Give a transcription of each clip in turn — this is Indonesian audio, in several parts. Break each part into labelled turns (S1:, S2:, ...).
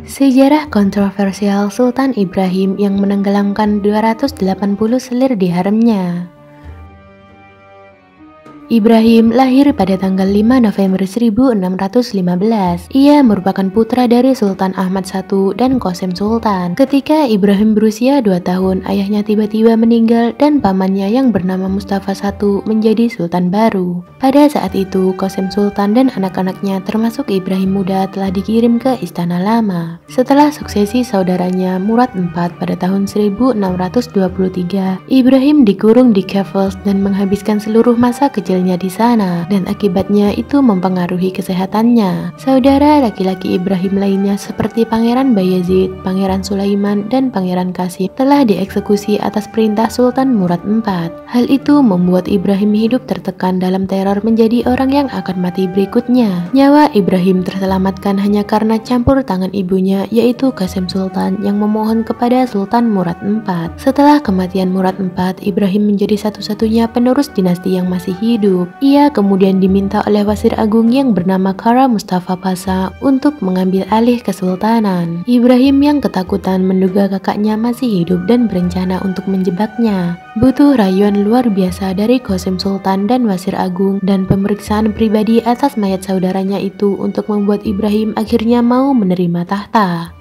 S1: Sejarah kontroversial Sultan Ibrahim yang menenggelamkan 280 selir di haremnya. Ibrahim lahir pada tanggal 5 November 1615. Ia merupakan putra dari Sultan Ahmad I dan Qasim Sultan. Ketika Ibrahim berusia 2 tahun, ayahnya tiba-tiba meninggal dan pamannya yang bernama Mustafa I menjadi sultan baru. Pada saat itu, Qasim Sultan dan anak-anaknya termasuk Ibrahim muda telah dikirim ke Istana Lama. Setelah suksesi saudaranya Murad IV pada tahun 1623, Ibrahim dikurung di Kafes dan menghabiskan seluruh masa kecil di sana, dan akibatnya itu mempengaruhi kesehatannya. Saudara laki-laki Ibrahim lainnya seperti Pangeran Bayezid, Pangeran Sulaiman, dan Pangeran Qasim telah dieksekusi atas perintah Sultan Murad IV. Hal itu membuat Ibrahim hidup tertekan dalam teror menjadi orang yang akan mati berikutnya. Nyawa Ibrahim terselamatkan hanya karena campur tangan ibunya, yaitu Qasim Sultan, yang memohon kepada Sultan Murad IV. Setelah kematian Murad IV, Ibrahim menjadi satu-satunya penerus dinasti yang masih hidup. Ia kemudian diminta oleh Wasir Agung yang bernama Kara Mustafa Pasha untuk mengambil alih kesultanan. Ibrahim yang ketakutan menduga kakaknya masih hidup dan berencana untuk menjebaknya. Butuh rayuan luar biasa dari Qasim Sultan dan Wasir Agung dan pemeriksaan pribadi atas mayat saudaranya itu untuk membuat Ibrahim akhirnya mau menerima tahta.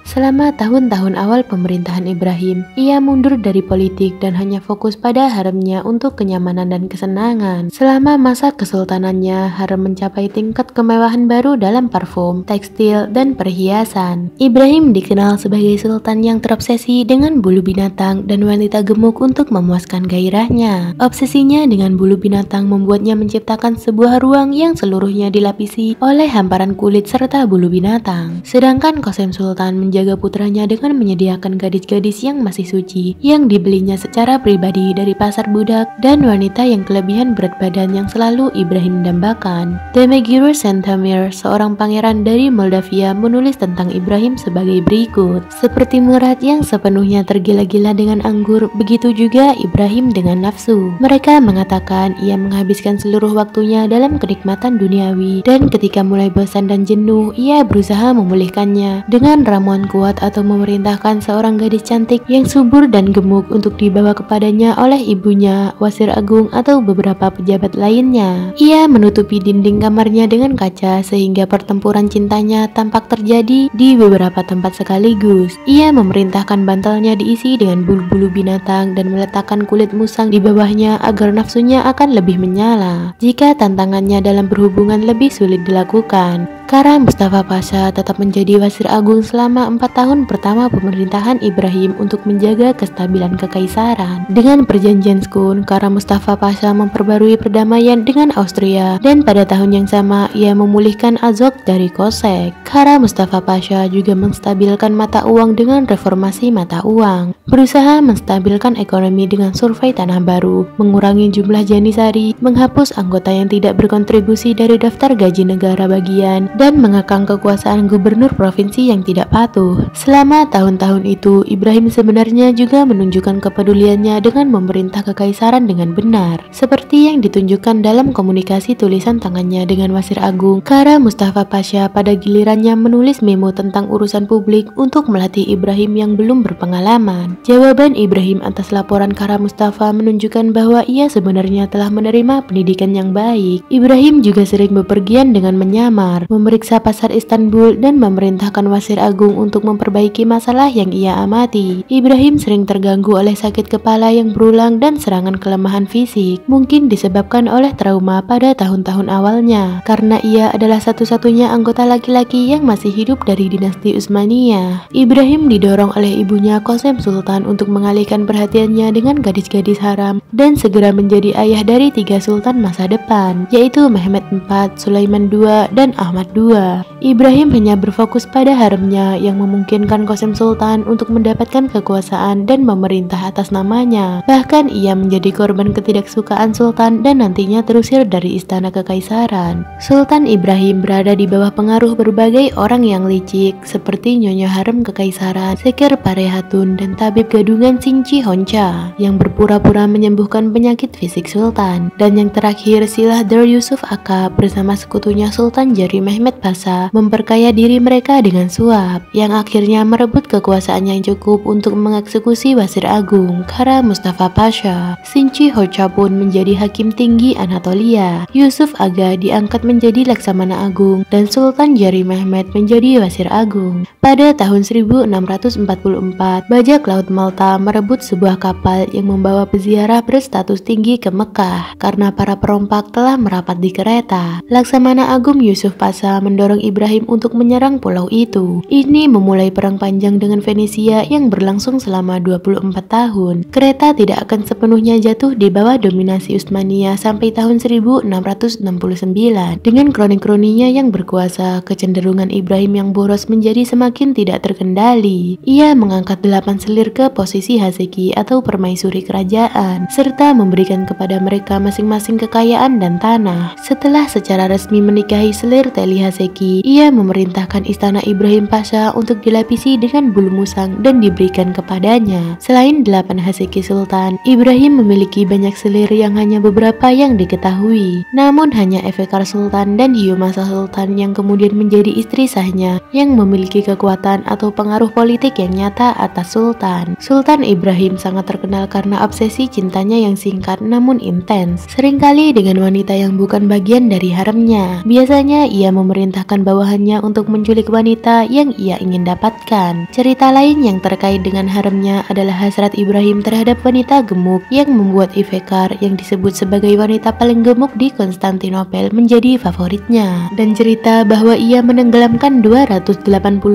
S1: Selama tahun-tahun awal pemerintahan Ibrahim, ia mundur dari politik dan hanya fokus pada haremnya untuk kenyamanan dan kesenangan. Selama masa kesultanannya, harem mencapai tingkat kemewahan baru dalam parfum, tekstil, dan perhiasan. Ibrahim dikenal sebagai sultan yang terobsesi dengan bulu binatang dan wanita gemuk untuk memuaskan gairahnya. Obsesinya dengan bulu binatang membuatnya menciptakan sebuah ruang yang seluruhnya dilapisi oleh hamparan kulit serta bulu binatang. Sedangkan Qasim Sultan menjaga putranya dengan menyediakan gadis-gadis yang masih suci yang dibelinya secara pribadi dari pasar budak dan wanita yang kelebihan berat badan yang selalu Ibrahim dambakan. Demigiru Santamir, seorang pangeran dari Moldavia, menulis tentang Ibrahim sebagai berikut: seperti Murad yang sepenuhnya tergila-gila dengan anggur, begitu juga Ibrahim dengan nafsu. Mereka mengatakan ia menghabiskan seluruh waktunya dalam kenikmatan duniawi, dan ketika mulai bosan dan jenuh, ia berusaha memulihkannya dengan ramuan kuat atau memerintahkan seorang gadis cantik yang subur dan gemuk untuk dibawa kepadanya oleh ibunya, Wasir Agung, atau beberapa pejabat lainnya. Ia menutupi dinding kamarnya dengan kaca sehingga pertempuran cintanya tampak terjadi di beberapa tempat sekaligus. Ia memerintahkan bantalnya diisi dengan bulu-bulu binatang dan meletakkan kulit musang di bawahnya agar nafsunya akan lebih menyala jika tantangannya dalam berhubungan lebih sulit dilakukan. Kara Mustafa Pasha tetap menjadi Wasir Agung selama 4 tahun pertama pemerintahan Ibrahim untuk menjaga kestabilan kekaisaran. Dengan perjanjian Skun, Kara Mustafa Pasha memperbarui perdamaian dengan Austria, dan pada tahun yang sama ia memulihkan Azok dari Kosek. Kara Mustafa Pasha juga menstabilkan mata uang dengan reformasi mata uang, berusaha menstabilkan ekonomi dengan survei tanah baru, mengurangi jumlah janisari, menghapus anggota yang tidak berkontribusi dari daftar gaji negara bagian, dan mengekang kekuasaan gubernur provinsi yang tidak patuh. Selama tahun-tahun itu, Ibrahim sebenarnya juga menunjukkan kepeduliannya dengan memerintah kekaisaran dengan benar, seperti yang ditunjukkan dalam komunikasi tulisan tangannya dengan Wasir Agung. Kara Mustafa Pasha pada gilirannya menulis memo tentang urusan publik untuk melatih Ibrahim yang belum berpengalaman. Jawaban Ibrahim atas laporan Kara Mustafa menunjukkan bahwa ia sebenarnya telah menerima pendidikan yang baik. Ibrahim juga sering bepergian dengan menyamar, memeriksa pasar Istanbul, dan memerintahkan Wasir Agung untuk memperbaiki masalah yang ia amati. Ibrahim sering terganggu oleh sakit kepala yang berulang dan serangan kelemahan fisik, mungkin disebabkan oleh trauma pada tahun-tahun awalnya, karena ia adalah satu-satunya anggota laki-laki yang masih hidup dari dinasti Utsmaniyah. Ibrahim didorong oleh ibunya Qasim Sultan untuk mengalihkan perhatiannya dengan gadis-gadis haram dan segera menjadi ayah dari 3 sultan masa depan, yaitu Mehmed IV, Sulaiman II, dan Ahmad II. Ibrahim hanya berfokus pada haremnya yang memungkinkan Qasim Sultan untuk mendapatkan kekuasaan dan memerintah atas namanya. Bahkan ia menjadi korban ketidaksukaan Sultan dan nantinya terusir dari istana kekaisaran. Sultan Ibrahim berada di bawah pengaruh berbagai orang yang licik seperti Nyonya Harem Kekaisaran, Sekir Parehatun, dan tabib gadungan Singci Honca yang berpura-pura menyembuhkan penyakit fisik Sultan. Dan yang terakhir, Silah Dar Yusuf Aka bersama sekutunya Sultan Jari Mehmed Mehmed Pasha memperkaya diri mereka dengan suap, yang akhirnya merebut kekuasaan yang cukup untuk mengeksekusi Wazir Agung Kara Mustafa Pasha. Sinci Hoca pun menjadi hakim tinggi Anatolia. Yusuf Aga diangkat menjadi Laksamana Agung dan Sultan Jari Mehmed menjadi Wazir Agung. Pada tahun 1644, bajak laut Malta merebut sebuah kapal yang membawa peziarah berstatus tinggi ke Mekah karena para perompak telah merapat di kereta. Laksamana Agung Yusuf Pasha mendorong Ibrahim untuk menyerang pulau itu. Ini memulai perang panjang dengan Venesia yang berlangsung selama 24 tahun. Kereta tidak akan sepenuhnya jatuh di bawah dominasi Utsmaniyah sampai tahun 1669. Dengan kroni-kroninya yang berkuasa, kecenderungan Ibrahim yang boros menjadi semakin tidak terkendali. Ia mengangkat 8 selir ke posisi Haseki atau permaisuri kerajaan, serta memberikan kepada mereka masing-masing kekayaan dan tanah. Setelah secara resmi menikahi selir Teli Haseki, ia memerintahkan istana Ibrahim Pasha untuk dilapisi dengan bulu musang dan diberikan kepadanya. Selain 8 Haseki Sultan, Ibrahim memiliki banyak selir yang hanya beberapa yang diketahui. Namun hanya Efekar Sultan dan Hiyumasa Sultan yang kemudian menjadi istri sahnya yang memiliki kekuatan atau pengaruh politik yang nyata atas Sultan. Sultan Ibrahim sangat terkenal karena obsesi cintanya yang singkat namun intens, seringkali dengan wanita yang bukan bagian dari haremnya. Biasanya ia memerintahkan bawahannya untuk menculik wanita yang ia ingin dapatkan. Cerita lain yang terkait dengan haremnya adalah hasrat Ibrahim terhadap wanita gemuk yang membuat Ifekar yang disebut sebagai wanita paling gemuk di Konstantinopel menjadi favoritnya, dan cerita bahwa ia menenggelamkan 280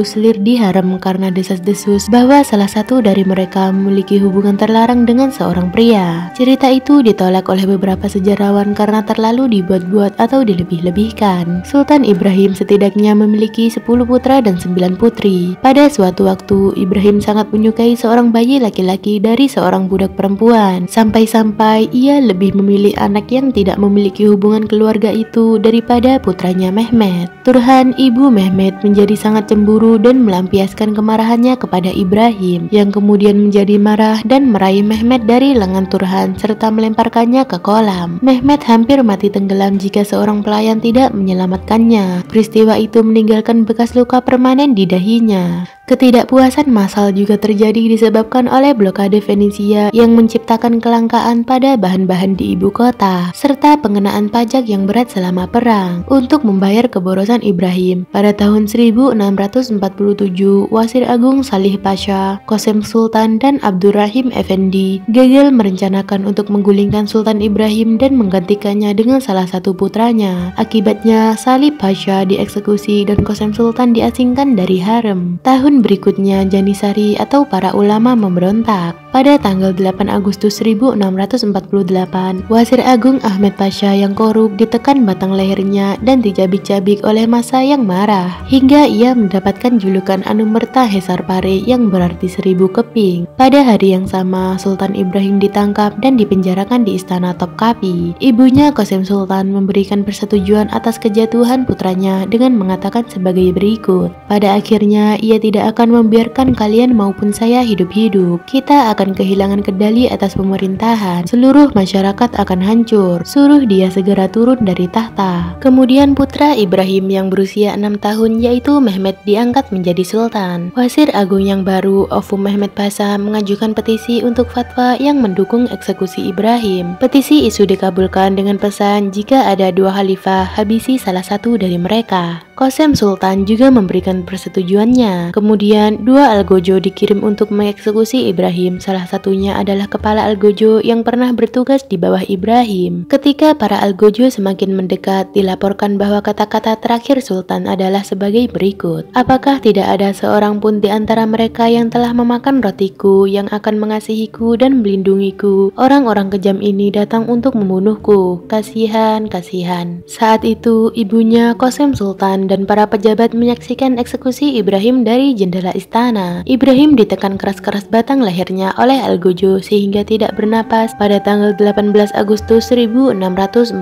S1: selir di harem karena desas-desus bahwa salah satu dari mereka memiliki hubungan terlarang dengan seorang pria. Cerita itu ditolak oleh beberapa sejarawan karena terlalu dibuat-buat atau dilebih-lebihkan. Sultan Ibrahim setidaknya memiliki 10 putra dan 9 putri. Pada suatu waktu, Ibrahim sangat menyukai seorang bayi laki-laki dari seorang budak perempuan, sampai-sampai ia lebih memilih anak yang tidak memiliki hubungan keluarga itu daripada putranya Mehmed. Turhan ibu Mehmed menjadi sangat cemburu dan melampiaskan kemarahannya kepada Ibrahim, yang kemudian menjadi marah dan meraih Mehmed dari lengan Turhan serta melemparkannya ke kolam. Mehmed hampir mati tenggelam jika seorang pelayan tidak menyelamatkannya. Peristiwa itu meninggalkan bekas luka permanen di dahinya. Ketidakpuasan massal juga terjadi disebabkan oleh blokade Venesia yang menciptakan kelangkaan pada bahan-bahan di ibu kota, serta pengenaan pajak yang berat selama perang. Untuk membayar keborosan Ibrahim, pada tahun 1647, Wazir Agung Salih Pasha, Qasem Sultan, dan Abdurrahim Effendi gagal merencanakan untuk menggulingkan Sultan Ibrahim dan menggantikannya dengan salah satu putranya. Akibatnya, Salih Pasha dieksekusi dan Qasem Sultan diasingkan dari harem. Tahun berikutnya, Janisari atau para ulama memberontak. Pada tanggal 8 Agustus 1648, Wazir Agung Ahmed Pasha yang korup ditekan batang lehernya dan dicabik-cabik oleh massa yang marah, hingga ia mendapatkan julukan Anumerta Hesar Pare yang berarti 1000 keping. Pada hari yang sama, Sultan Ibrahim ditangkap dan dipenjarakan di istana Topkapi. Ibunya Qasem Sultan memberikan persetujuan atas kejatuhan putranya dengan mengatakan sebagai berikut, "Pada akhirnya ia tidak akan membiarkan kalian maupun saya hidup-hidup. Kita akan kehilangan kendali atas pemerintahan. Seluruh masyarakat akan hancur. Suruh dia segera turun dari tahta." Kemudian putra Ibrahim yang berusia 6 tahun yaitu Mehmed diangkat menjadi sultan. Wazir Agung yang baru, Ofu Mehmed Pasha, mengajukan petisi untuk fatwa yang mendukung eksekusi Ibrahim. Petisi isu dikabulkan dengan pesan jika ada 2 khalifah, habisi salah satu dari mereka. Qasem Sultan juga memberikan persetujuannya. Kemudian 2 algojo dikirim untuk mengeksekusi Ibrahim. Salah satunya adalah kepala algojo yang pernah bertugas di bawah Ibrahim. Ketika para algojo semakin mendekat, dilaporkan bahwa kata-kata terakhir Sultan adalah sebagai berikut, "Apakah tidak ada seorang pun di antara mereka yang telah memakan rotiku, yang akan mengasihiku dan melindungiku? Orang-orang kejam ini datang untuk membunuhku. Kasihan, kasihan." Saat itu, ibunya Qasem Sultan dan para pejabat menyaksikan eksekusi Ibrahim dari jendela istana. Ibrahim ditekan keras-keras batang lehernya oleh algojo sehingga tidak bernapas pada tanggal 18 Agustus 1648.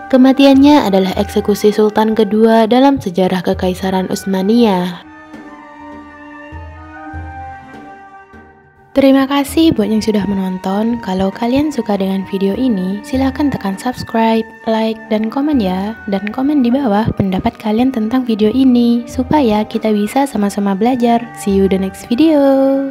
S1: Kematiannya adalah eksekusi Sultan kedua dalam sejarah Kekaisaran Utsmaniyah. Terima kasih buat yang sudah menonton. Kalau kalian suka dengan video ini, silahkan tekan subscribe, like, dan komen ya. Dan komen di bawah pendapat kalian tentang video ini, supaya kita bisa sama-sama belajar. See you the next video.